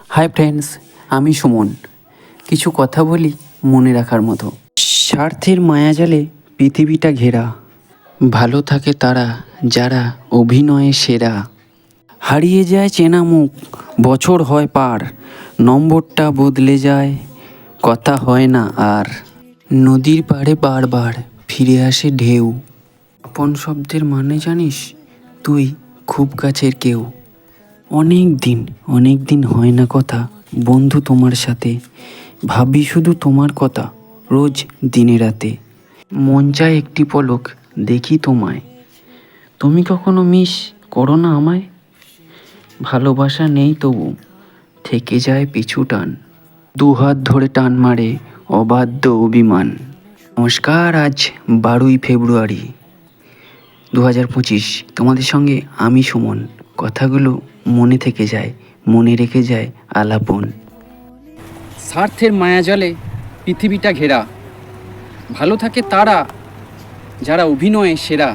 Hi friends, আমি সুমন। কিছু কথা বলি মনে রাখার মতো। স্বার্থের মায়াজালে পৃথিবীটা ঘেরা, ভালো থাকে তারা যারা অভিনয়ে সেরা। হারিয়ে যায় চেনা মুখ, বছর হয় পার, নম্বরটা বদলে যায়, কথা হয় না আর। নদীর পাড়ে বারবার ফিরে আসে ঢেউ। আপন শব্দের মানে জানিস, তুই খুব কাছের কেউ। অনেক দিন হয় না কথা বন্ধু তোমার সাথে, ভাবি শুধু তোমার কথা রোজ দিনে রাতে। মন চায় একটি পলক দেখি তোমায়, তুমি কখনো মিস করো না আমায়। ভালোবাসা নেই তবু থেকে যায় পিছু টান, দুহাত ধরে টান মারে অবাধ্য অভিমান। নমস্কার, আজ 12ই ফেব্রুয়ারি 2025। তোমাদের সঙ্গে আমি সুমন। কথাগুলো মনে থেকে যায়, মনে রেখে যায় আলাপন। স্বার্থের মায়াজালে পৃথিবীটা ঘেরা, ভালো থাকে তারা যারা অভিনয়ে সেরা।